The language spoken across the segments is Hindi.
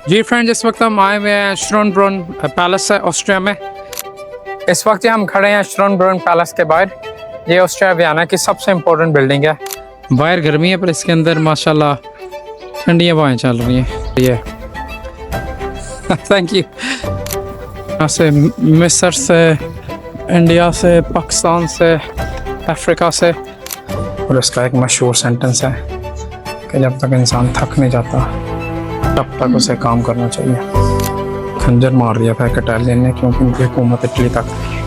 जी फ्रेंड्स, इस वक्त हम आए हुए हैं श्रोनब्रुन पैलेस है ऑस्ट्रिया में। इस वक्त हम खड़े हैं श्रोनब्रुन पैलेस के बाहर। ये ऑस्ट्रिया वियना की सबसे इम्पोर्टेंट बिल्डिंग है। बाहर गर्मी है पर इसके अंदर माशाल्लाह ठंडी हवाएं चल रही हैं। ये थैंक यू। यहाँ से मिस्र से, इंडिया से, पाकिस्तान से, अफ्रीका से। और इसका एक मशहूर सेंटेंस है कि जब तक इंसान थक नहीं जाता तब तक उसे काम करना चाहिए। खंजर मार दिया था इटालियन ने, क्योंकि उनकी हुकूमत इटली तक थी।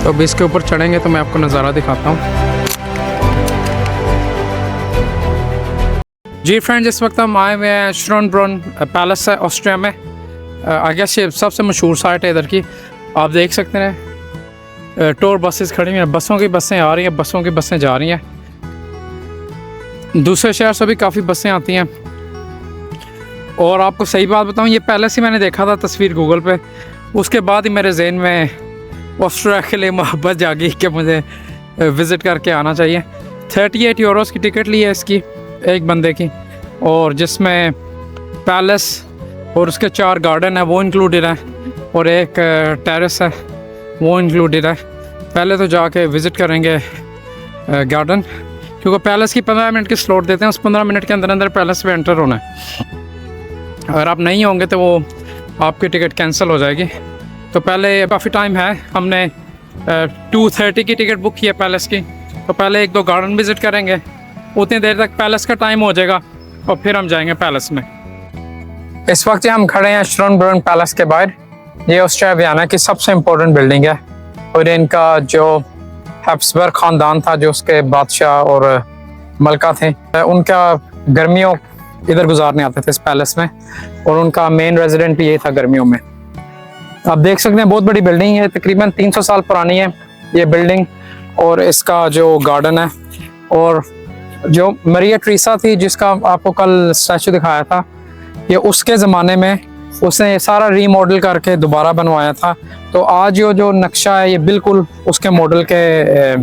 तो अब इसके ऊपर चढ़ेंगे तो मैं आपको नज़ारा दिखाता हूँ। जी फ्रेंड्स, इस वक्त हम आए हुए हैं श्रोनब्रुन पैलेस है ऑस्ट्रिया में। आगे से सबसे मशहूर साइट है इधर की। आप देख सकते हैं टूर बसेस खड़ी हैं, बसों की बसें आ रही हैं, बसों की बसें जा रही हैं। दूसरे शहर से भी काफ़ी बसें आती हैं। और आपको सही बात बताऊं, ये पहले से मैंने देखा था तस्वीर गूगल पे, उसके बाद ही मेरे जहन में ऑस्ट्रिया के लिए मोहब्बत जागी कि मुझे विज़िट करके आना चाहिए। 38 यूरोस की टिकट ली है इसकी एक बंदे की, और जिसमें पैलेस और उसके 4 गार्डन है वो इंक्लूडेड है, और एक टेरेस है वो इंक्लूडेड है। पहले तो जाके विज़िट करेंगे गार्डन, क्योंकि पैलेस की 15 मिनट की स्लॉट देते हैं। उस 15 मिनट के अंदर अंदर पैलेस में एंटर होना है। अगर आप नहीं होंगे तो वो आपकी टिकट कैंसिल हो जाएगी। तो पहले काफ़ी टाइम है, हमने 2:30 की टिकट बुक की है पैलेस की। तो पहले 1-2 गार्डन विज़िट करेंगे, उतनी देर तक पैलेस का टाइम हो जाएगा और फिर हम जाएंगे पैलेस में। इस वक्त हम खड़े हैं श्रोनब्रुन पैलेस के बाहर। ये ऑस्ट्रिया वियना की सबसे इम्पोर्टेंट बिल्डिंग है, और इनका जो हैब्सबर्ग ख़ानदान था, जो उसके बादशाह और मलका थे, उनका गर्मियों इधर गुजारने आते थे इस पैलेस में, और उनका मेन रेजिडेंट भी ये था गर्मियों में। आप देख सकते हैं बहुत बड़ी बिल्डिंग है, तकरीबन 300 साल पुरानी है ये बिल्डिंग। और इसका जो गार्डन है, और जो मरिया ट्रीसा थी जिसका आपको कल स्टैचू दिखाया था, ये उसके ज़माने में उसने ये सारा रीमॉडल करके दोबारा बनवाया था। तो आज जो नक्शा है ये बिल्कुल उसके मॉडल के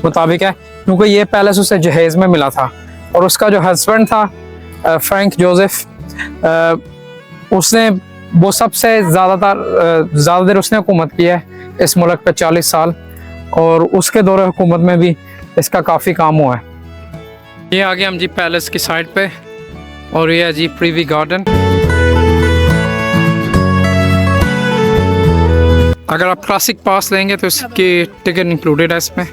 मुताबिक है, क्योंकि ये पैलेस उसे जहेज़ में मिला था। और उसका जो हस्बैंड था फ्रैंक जोसेफ, उसने वो सबसे ज़्यादा देर उसने हुकूमत की है इस मुल्क पे, 40 साल। और उसके दौरे हुकूमत में भी इसका काफ़ी काम हुआ है। ये आ गए हम जी पैलेस की साइड पे, और ये है जी प्रीवी गार्डन। अगर आप क्लासिक पास लेंगे तो इसकी टिकट इंक्लूडेड है इसमें।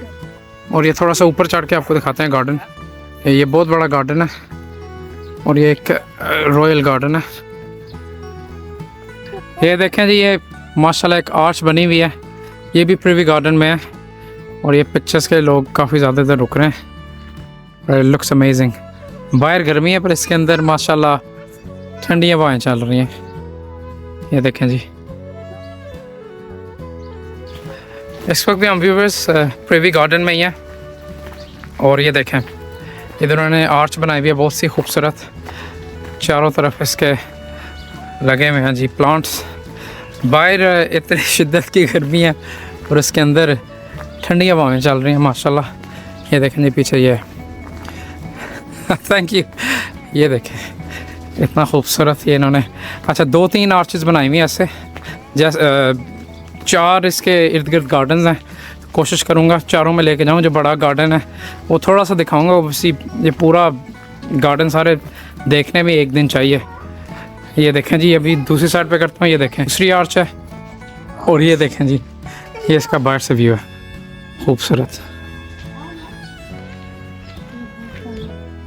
और ये थोड़ा सा ऊपर चढ़ के आपको दिखाते हैं गार्डन। ये बहुत बड़ा गार्डन है, और ये एक रॉयल गार्डन है। ये देखें जी, ये माशाल्लाह एक आर्च बनी हुई है, ये भी प्रीवी गार्डन में है। और ये पिक्चर्स के लोग काफ़ी ज़्यादा इधर रुक रहे हैं। Looks amazing. बाहर गर्मी है पर इसके अंदर माशाल्लाह ठंडी हवाएं चल रही हैं। ये देखें जी, इस वक्त भी हम व्यूवर्स प्रीवी गार्डन में ही हैं। और ये देखें, इधर उन्होंने आर्च बनाई हुई है बहुत सी खूबसूरत, चारों तरफ इसके लगे हुए हैं जी प्लांट्स। बाहर इतनी शिद्दत की गर्मी है और इसके अंदर ठंडी हवाएं चल रही हैं माशाल्लाह। ये देखें जी पीछे ये थैंक यू। ये देखें इतना खूबसूरत ये इन्होंने, अच्छा 2-3 आर्चेस बनाई हुई हैं ऐसे, जैसे 4 इसके इर्द गिर्द गार्डन हैं। कोशिश करूँगा चारों में लेके जाऊँ। जो बड़ा गार्डन है वो थोड़ा सा दिखाऊँगा, उसी ये पूरा गार्डन सारे देखने में 1 दिन चाहिए। ये देखें जी, अभी दूसरी साइड पे करता हूँ। ये देखें दूसरी आर्च है, और ये देखें जी, ये इसका बाहर से व्यू है खूबसूरत।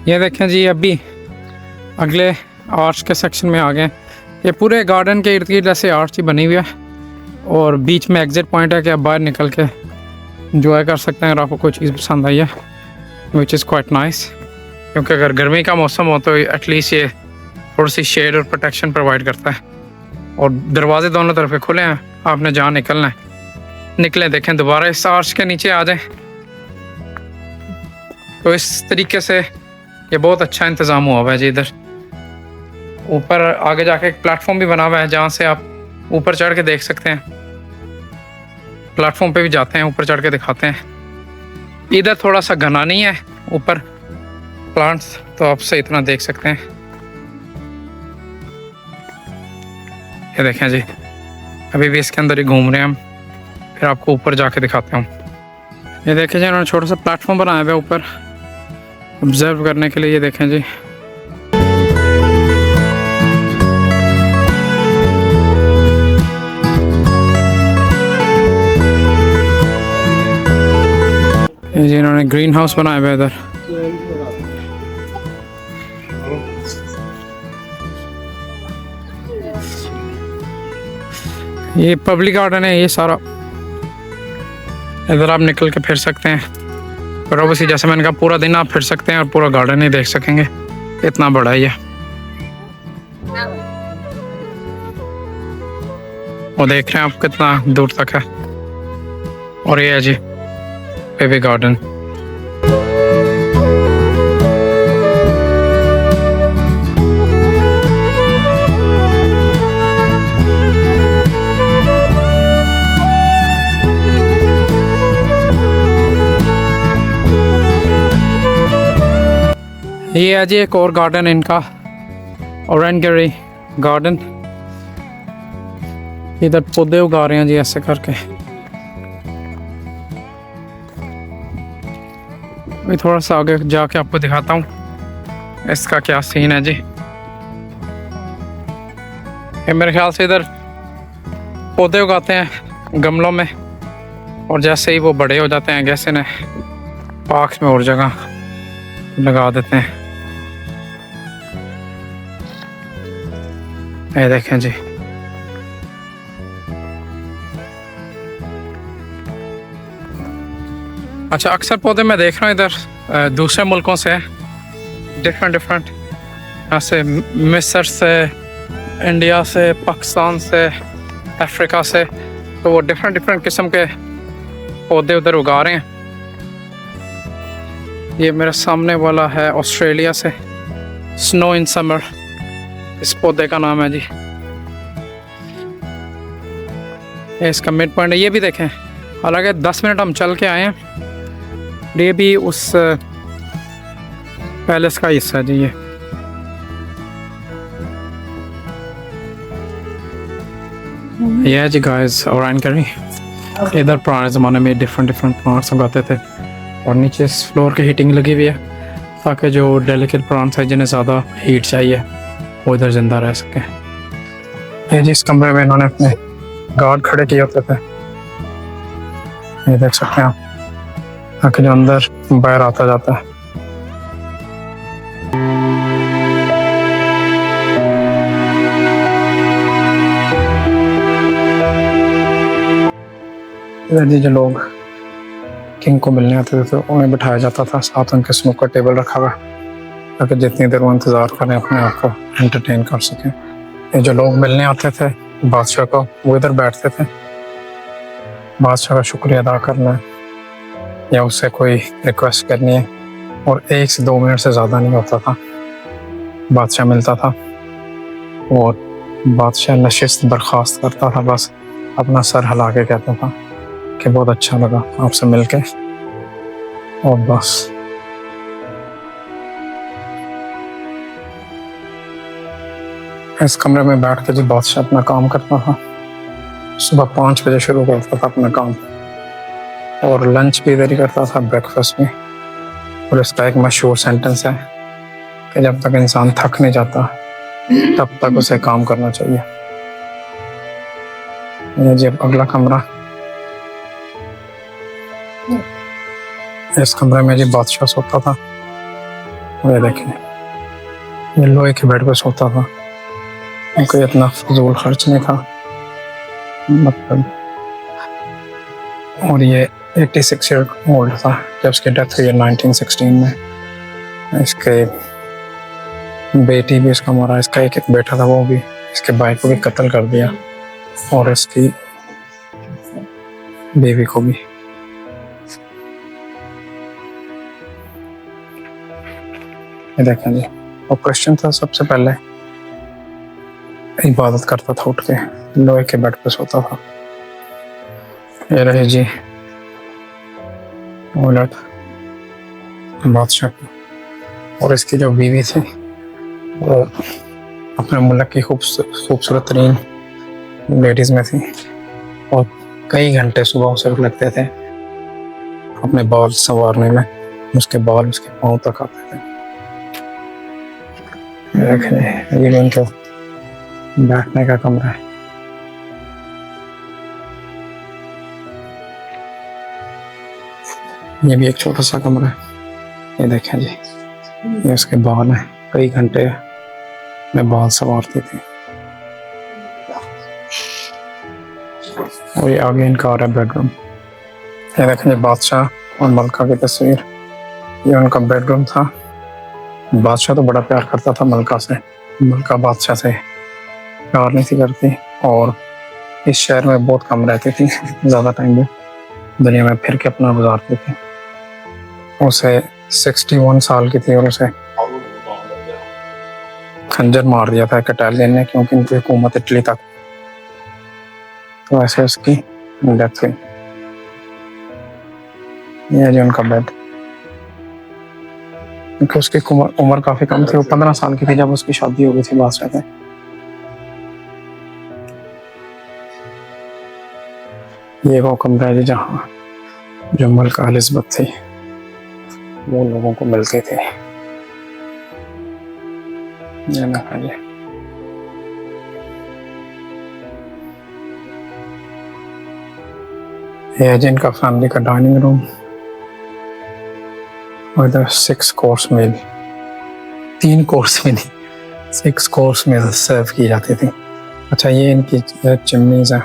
ये देखें जी, अभी अगले आर्च के सेक्शन में आ गए। ये पूरे गार्डन के इर्द गिर्द ऐसे आर्च ही बनी हुई है, और बीच में एग्जिट पॉइंट है कि आप बाहर निकल के इंजॉय कर सकते हैं अगर आपको कोई चीज़ पसंद आई है, विच इज़ क्वाइट नाइस। क्योंकि अगर गर्मी का मौसम हो तो एटलीस्ट ये थोड़ी सी शेड और प्रोटेक्शन प्रोवाइड करता है। और दरवाजे दोनों तरफ खुले हैं, आपने जहाँ निकलना है निकलें। देखें दोबारा इस आर्च के नीचे आ जाएं। तो इस तरीके से ये बहुत अच्छा इंतज़ाम हुआ हुआ है जी। इधर ऊपर आगे जाके एक प्लेटफॉर्म भी बना हुआ है जहाँ से आप ऊपर चढ़ के देख सकते हैं। प्लेटफॉर्म पे भी जाते हैं, ऊपर चढ़ के दिखाते हैं। इधर थोड़ा सा घना नहीं है ऊपर प्लांट्स, तो आप सही तरह देख सकते हैं। ये देखें जी, अभी भी इसके अंदर ही घूम रहे हैं हम, फिर आपको ऊपर जाके दिखाते हूँ। ये देखें जी, उन्होंने छोटा सा प्लेटफॉर्म बनाया हुआ है ऊपर ऑब्जर्व करने के लिए। ये देखें जी, ये जी इन्होंने ग्रीन हाउस बनाया हुआ है इधर। ये पब्लिक गार्डन है ये सारा, इधर आप निकल के फिर सकते हैं, पर ऑब्वियसली जैसे मैंने कहा पूरा दिन आप फिर सकते हैं और पूरा गार्डन नहीं देख सकेंगे, इतना बड़ा ही है। वो देख रहे हैं आप कितना दूर तक है। और ये है जी बेबी गार्डन। ये है जी एक और गार्डन इनका, ओरेंगरी गार्डन। इधर पौधे उगा रहे हैं जी ऐसे करके। मैं थोड़ा सा आगे जाके आपको दिखाता हूँ इसका क्या सीन है जी। ये मेरे ख्याल से इधर पौधे उगाते हैं गमलों में, और जैसे ही वो बड़े हो जाते हैं जैसे ने पार्क्स में और जगह लगा देते हैं। ये देखें जी, अच्छा अक्सर पौधे मैं देख रहा हूँ इधर दूसरे मुल्कों से, डिफरेंट ऐसे मिस्र से, इंडिया से, पाकिस्तान से, अफ्रीका से, तो वो डिफरेंट किस्म के पौधे उधर उगा रहे हैं। ये मेरे सामने वाला है ऑस्ट्रेलिया से, स्नो इन समर इस पौधे का नाम है जी। ये इसका मिड पॉइंट है। ये भी देखें, हालांकि 10 मिनट हम चल के आए हैं, ये भी उस पैलेस का हिस्सा है जी। ये है जी गाइस ओरेंगरी। इधर पुराने ज़माने में डिफरेंट प्लांट्स उगाते थे, और नीचे इस फ्लोर की हीटिंग लगी हुई है ताकि जो डेलिकेट प्लांट्स है जिन्हें ज़्यादा हीट चाहिए वो इधर जिंदा रह सके। ये जिस कमरे में इन्होंने अपने गार्ड खड़े किए होते थे, ये देख सकते हैं आप, ताकि जो अंदर बाहर आता जाता है। इधर जो लोग किंग को मिलने आते थे तो उन्हें बिठाया जाता था, साथ उनके स्नूकर टेबल रखा हुआ ताकि जितनी देर वो इंतज़ार करें अपने आप को एंटरटेन कर सकें। ये जो लोग मिलने आते थे बादशाह को, वो इधर बैठते थे, बादशाह का शुक्रिया अदा करना है या उससे कोई रिक्वेस्ट करनी है, और 1 से 2 मिनट से ज़्यादा नहीं होता था। बादशाह मिलता था और बादशाह नशिस्त बर्खास्त करता था, बस अपना सर हिला के कहता था कि बहुत अच्छा लगा आपसे मिलके, और बस। इस कमरे में बैठ के जो बादशाह अपना काम करता था, सुबह 5 बजे शुरू करता था अपना काम, और लंच भी इधर ही करता था, ब्रेकफास्ट भी। और इसका एक मशहूर सेंटेंस है कि जब तक इंसान थक नहीं जाता तब तक उसे काम करना चाहिए। ये जब अगला कमरा, इस कमरे में जी बादशाह सोता था। ये देखें, ये लोहे के बेड पे सोता था, कोई इतना फजूल खर्च नहीं था मतलब। और ये 86 ईयर ओल्ड था जब उसकी डेथ हुई 1916 में। इसके बेटी भी इसका मरा, इसका एक बेटा था, वो भी इसके भाई को भी कत्ल कर दिया, और इसकी बेबी को भी। ये देखें जी, और क्रिश्चियन था, सबसे पहले इबादत करता था, उठ के लोहे के बेड पे सोता था। ये रहे जी उलट बादशाह की, और इसकी जो बीवी थी वो अपने मुल्क की खूबसूरत तरीन लेडीज़ में थी, और कई घंटे सुबह उसे लगते थे अपने बाल संवारने में, उसके बाल उसके पाँव तक आते थे। ये उनका बैठने का कमरा है। ये भी एक छोटा सा कमरा है। ये देखें जी, ये उसके बाल हैं, कई घंटे में बाल संवारती थी। और ये आगे इनका आ रहा है बेडरूम। ये देखें जी, बादशाह और मलका की तस्वीर। ये उनका बेडरूम था। बादशाह तो बड़ा प्यार करता था मलका से, मलका बादशाह से प्यार नहीं थी करती, और इस शहर में बहुत कम रहती थी, ज़्यादा टाइम भी दुनिया में फिर के अपना गुजारती थी। उसे 61 साल की थी और उसे खंजर मार दिया था इटालियन ने, क्योंकि उनकी हुकूमत इटली तक, तो ऐसे उसकी डेथ हुई। यह जो उनका बेड, क्योंकि उसकी उम्र काफ़ी कम थी, वो 15 साल की थी जब उसकी शादी हो गई थी बादशाह से। ये वो कमरा है जहाँ जो मलका एलिज़ाबेथ थी वो लोगों को मिलते थे। ये ना ये है जिनका फैमिली का डाइनिंग रूम, और इधर 6 course meal, 3 course meal, 6 course meal serve की जाती थी। अच्छा, ये इनकी चिमनीज है,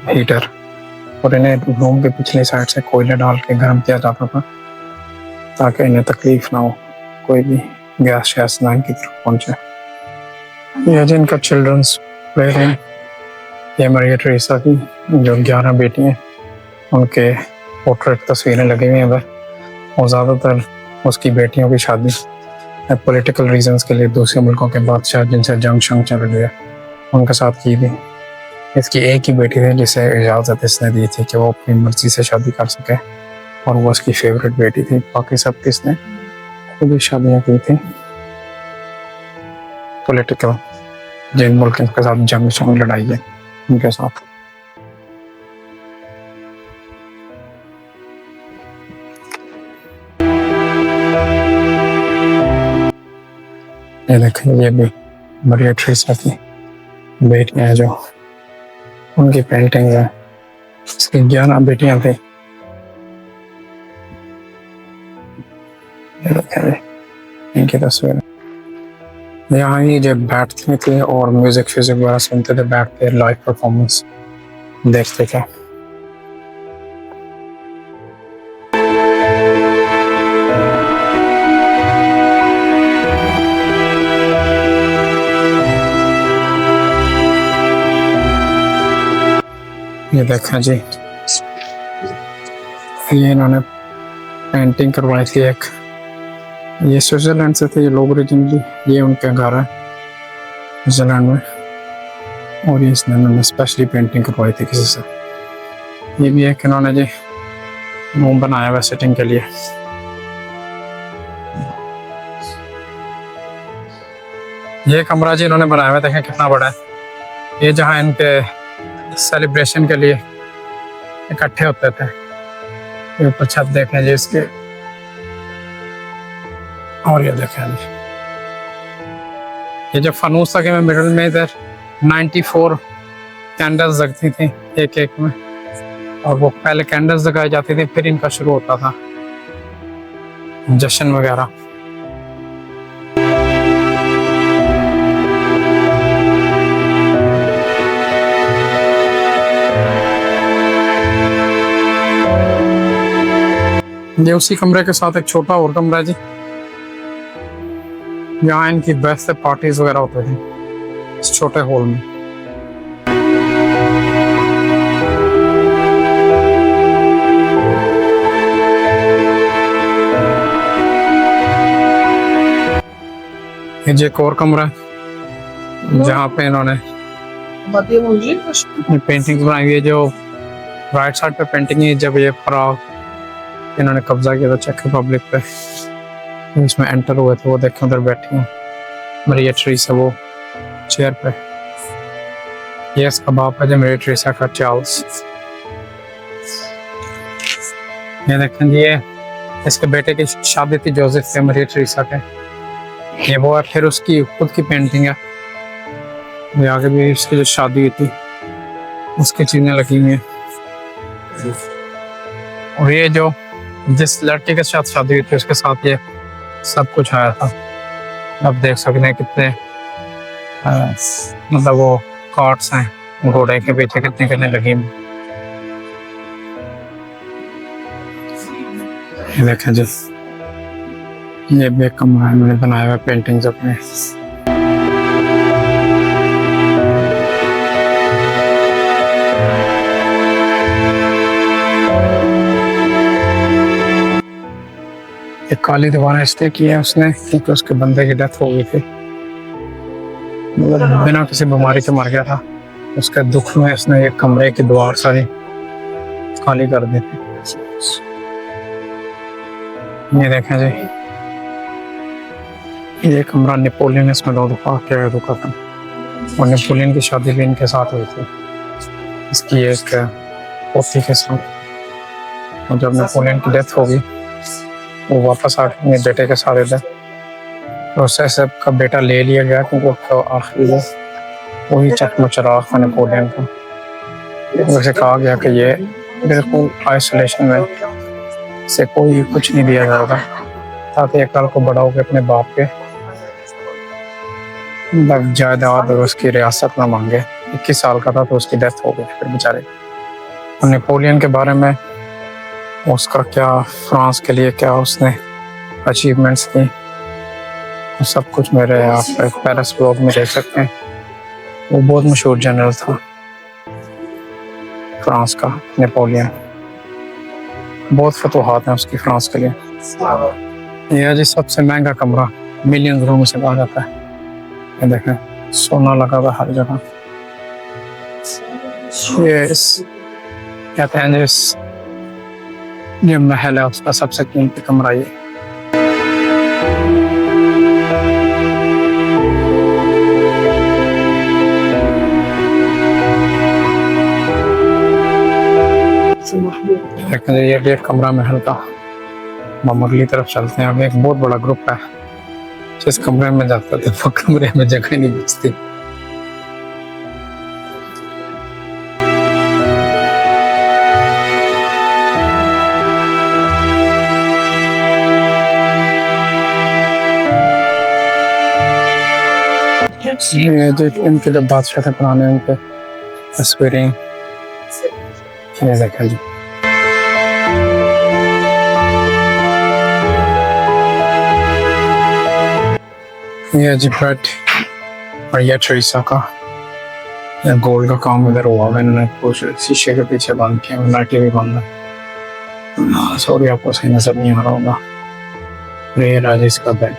हीटर, और इन्हें रूम के पिछले साइड से कोयले डाल के गर्म किया जाता था ताकि इन्हें तकलीफ ना हो, कोई भी गैस शैस ना इनकी तरफ पहुँचे। यह जो इनका चिल्ड्रंस प्ले रूम, ये मरिया टेरेसा की जो 11 बेटी हैं उनके पोर्ट्रेट तस्वीरें लगी हुई हैं इधर, और ज़्यादातर उसकी बेटियों की शादी पॉलिटिकल रीजंस के लिए दूसरे मुल्कों के बादशाह जिनसे जंग शंग चल रही है उनके साथ की थी। इसकी एक ही बेटी थी जिसे इजाज़त इसने दी थी कि वो अपनी मर्जी से शादी कर सके, और वो उसकी फेवरेट बेटी थी। बाकी सब किसने खुद ही शादियाँ की थी पॉलिटिकल, जिन मुल्क के साथ जंग शंग लड़ाई है उनके साथ। ये देखें, ये भी मरिया टेरेसा की बेटियां हैं जो उनकी पेंटिंग है। इसकी 11 बेटियां थी। ये देखें इनकी तस्वीर। यहाँ ही जब बैठते थे और म्यूजिक फ्यूजिक वगैरह सुनते थे, बैठ के लाइव परफॉर्मेंस देखते थे। ये देखा जी, ये इन्होंने पेंटिंग करवाई थी एक, ये स्विट्जरलैंड से थे ये लोग ओरिजिनली, ये उनका घर है स्विट्जरलैंड में, और ये इसने इन्होंने स्पेशली पेंटिंग करवाई थी किसी से। ये भी एक इन्होंने जी रूम बनाया हुआ सिटिंग के लिए। ये कमरा जी इन्होंने बनाया हुआ, देखें कितना बड़ा है। ये जहाँ इनके सेलिब्रेशन के लिए इकट्ठे होते थे, ये ऊपर छत देखें जी इसके, और ये देखें जी ये जो फनूस लगे में मिडल में, इधर 94 कैंडल्स जगती थी एक एक में, और वो पहले कैंडल्स जगाई जाती थी फिर इनका शुरू होता था जश्न वगैरह। ये उसी कमरे के साथ एक छोटा और कमरा है जी, यहाँ इनकी बेस्ट पार्टीज वगैरह होते थे इस छोटे हॉल में। ये एक और कमरा है जहाँ पे इन्होंने पेंटिंग बनाई हुई है। जो राइट साइड पे पेंटिंग है, जब ये फराग इन्होंने कब्जा किया था चेक रिपब्लिक पे, इसमें एंटर हुए थे, वो देखें उधर बैठी हैं मरिया ट्रीसा वो चेयर पे। ये इसका बाप है जो मरिया ट्रीसा का, चार्ल्स। ये देखें जी, ये इसके बेटे की शादी थी जोसेफ से मरिया ट्रीसा के। ये वो है, फिर उसकी खुद की पेंटिंग है। ये आगे भी इसकी जो शादी हुई थी उसकी चीजें लगी हुई हैं। और ये जो जिस लड़के के साथ शादी हुई थी उसके साथ ये सब कुछ आया था। आप देख सकते हैं कितने मतलब वो कार्ड्स हैं घोड़े के पीछे कितने कितने लगी हुई। ये देखें जी, ये भी एक कमरा है मैंने बनाया हुआ पेंटिंग्स अपने। एक काली दीवार इसलिए की है उसने क्योंकि उसके बंदे की डेथ हो गई थी, मतलब बिना किसी बीमारी के मर गया था। उसके दुख में उसने एक कमरे की दीवार सारी काली कर दी थी। ये देखें जी, ये कमरा नेपोलियन इसमें 2 दफा किया रुका था और नेपोलियन की शादी भी इनके साथ हुई थी, इसकी एक पोती के साथ। और जब नेपोलियन की डेथ होगी वो वापस आ अपने बेटे के साथ इधर, तो उससे सबका बेटा ले लिया गया क्योंकि तो आखिरी वही चकमचराग था नेपोलियन का। उसे कहा गया कि ये बिल्कुल आइसोलेशन में से कोई कुछ नहीं दिया जाएगा ताकि एक कल को बड़ा होकर अपने बाप के जायदाद और उसकी रियासत ना मांगे। 21 साल का था तो उसकी डेथ हो गई फिर बेचारे। और नेपोलियन के बारे में उसका क्या, फ्रांस के लिए क्या उसने अचीवमेंट्स की, सब कुछ मेरे आप पेरिस ब्लॉग में देख सकते हैं। वो बहुत मशहूर जनरल था फ्रांस का, नेपोलियन। बहुत फतूहात हैं उसकी फ्रांस के लिए। यह जी सबसे महंगा कमरा, मिलियन रूम से कहा जाता है। ये देखें सोना लगा हुआ हर जगह। ये कहते हैं ये महल है उसका सबसे कीमती कमरा ये। ये भी एक कमरा महल का। हम अगली तरफ चलते हैं। अभी एक बहुत बड़ा ग्रुप है, जिस कमरे में जाता थे वो कमरे में जगह नहीं बचती। ये जो इनके जब बादशाह थे पुराने, उनके तस्वीरें ये देखें जी। ये जी ब्रेड और ये ट्रीसा का गोल्ड का काम इधर हुआ है। इन्होंने कुछ शीशे के पीछे बंद किया, लाइटें भी बंद है। सॉरी आपको सही नजर नहीं आ रहा होगा। ये राजेश का बेड।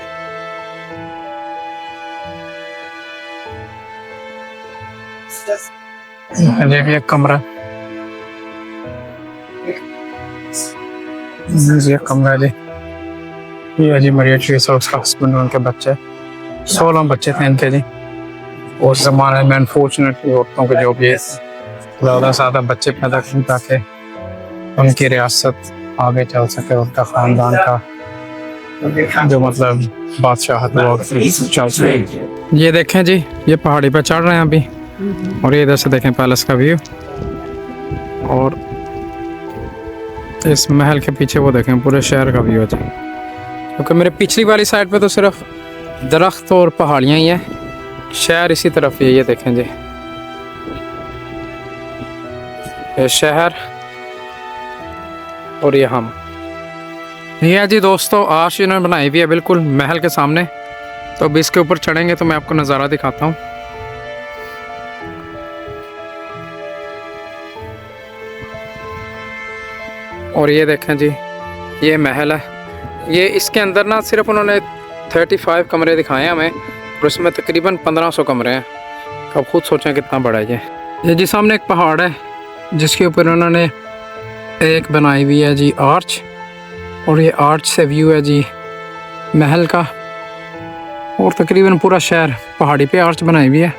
ये भी एक कमरा, ये कमरा जी। ये जी मरिया ट्रीसा, उसका हस्बैंड और उनके बच्चे, 16 बच्चे थे इनके जी। उस जमाने में अनफॉर्चुनेटली औरतों के जो भी ज़्यादा से ज़्यादा बच्चे पैदा करें ताकि उनकी रियासत आगे चल सके, उनका ख़ानदान का जो मतलब बादशाह वो चल सके। ये देखें जी, ये पहाड़ी पर चढ़ रहे हैं अभी। और ये इधर से देखें पैलेस का व्यू, और इस महल के पीछे वो देखें पूरे शहर का व्यू है। क्योंकि मेरे पिछली वाली साइड पे तो सिर्फ दरख्त और पहाड़ियाँ ही हैं, शहर इसी तरफ है। ये देखें जी, ये शहर और ये हम। ये जी दोस्तों, आश इन्होंने बनाई हुई है बिल्कुल महल के सामने। तो अब इसके ऊपर चढ़ेंगे तो मैं आपको नज़ारा दिखाता हूँ। और ये देखें जी, ये महल है। ये इसके अंदर ना सिर्फ उन्होंने 35 कमरे दिखाए हैं हमें, और इसमें तकरीबन 1500 कमरे हैं। अब खुद सोचें कितना बड़ा है ये जी। सामने एक पहाड़ है जिसके ऊपर उन्होंने एक बनाई हुई है जी आर्च, और ये आर्च से व्यू है जी महल का। और तकरीबन पूरा शहर पहाड़ी पे आर्च बनाई हुई है,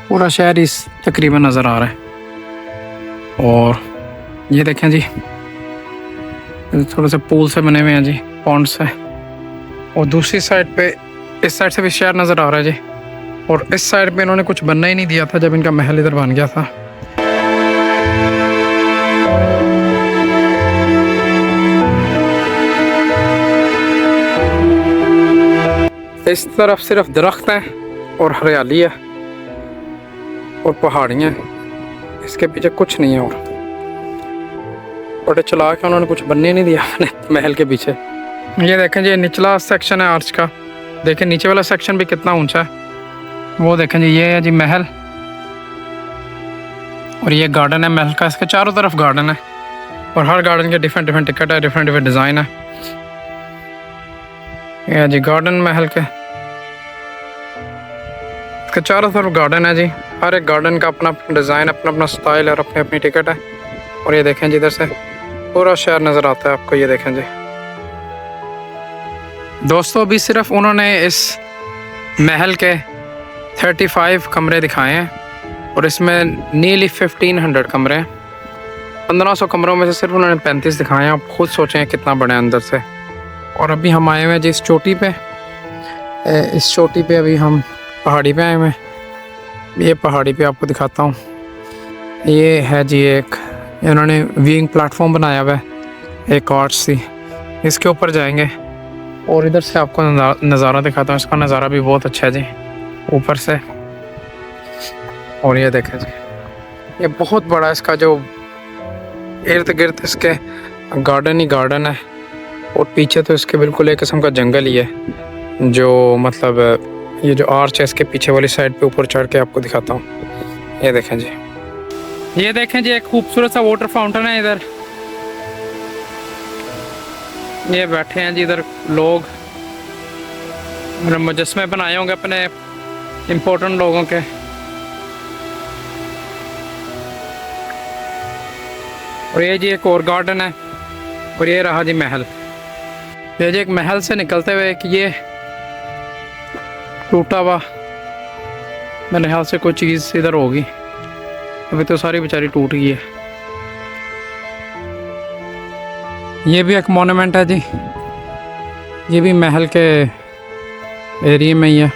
पूरा शहर इस तकरीबन नज़र आ रहा है। और ये देखें जी, थोड़े से पूल से बने हुए हैं जी, पॉन्ड से। और दूसरी साइड पे, इस साइड से भी शहर नज़र आ रहा है जी। और इस साइड पे इन्होंने कुछ बनना ही नहीं दिया था जब इनका महल इधर बन गया था। इस तरफ सिर्फ दरख्त हैं और हरियाली है और पहाड़ियाँ, इसके पीछे कुछ नहीं है। और बड़े चला के उन्होंने कुछ बनने नहीं दिया अपने महल के पीछे। ये देखें जी, निचला सेक्शन है आर्च का। देखें नीचे वाला सेक्शन भी कितना ऊंचा है, वो देखें जी। ये है जी महल, और ये गार्डन है महल का। इसके चारों तरफ गार्डन है और हर गार्डन के डिफरेंट डिफरेंट टिकट है, डिफरेंट डिफरेंट डिज़ाइन है। ये है जी गार्डन महल के, इसके चारों तरफ गार्डन है जी। हर एक गार्डन का अपना अपना डिज़ाइन, अपना अपना स्टाइल और अपनी अपनी टिकट है। और ये देखें जी, इधर से पूरा शहर नज़र आता है आपको। ये देखें जी दोस्तों, अभी सिर्फ उन्होंने इस महल के 35 कमरे दिखाए हैं और इसमें नीली 1500 कमरे हैं। 1500 कमरों में से सिर्फ उन्होंने 35 दिखाए हैं। आप खुद सोचें कितना बड़ा है अंदर से। और अभी हम आए हुए हैं जी इस चोटी पे। इस चोटी पे अभी हम पहाड़ी पे आए हुए हैं। ये पहाड़ी पे आपको दिखाता हूँ। ये है जी एक, इन्होंने व्यूइंग प्लेटफॉर्म बनाया हुआ है एक आर्च सी, इसके ऊपर जाएंगे और इधर से आपको नज़ारा दिखाता हूँ। इसका नज़ारा भी बहुत अच्छा है जी ऊपर से। और ये देखें जी, ये बहुत बड़ा इसका जो इर्द गिर्द इसके गार्डन ही गार्डन है। और पीछे तो इसके बिल्कुल एक किस्म का जंगल ही है, जो मतलब ये जो आर्च है इसके पीछे वाली साइड पे ऊपर चढ़ के आपको दिखाता हूँ। ये देखें जी, ये देखें जी, एक खूबसूरत सा वाटर फाउंटेन है इधर। ये बैठे हैं जी इधर लोग, मुजस्मे बनाए होंगे अपने इम्पोर्टेंट लोगों के। और ये जी एक और गार्डन है। और ये रहा जी महल। ये जी एक महल से निकलते हुए कि ये टूटा हुआ, मेरे ख्याल से कोई चीज़ इधर होगी, अभी तो सारी बेचारी टूट गई है। ये भी एक मोन्यूमेंट है जी, ये भी महल के एरिया में ही है।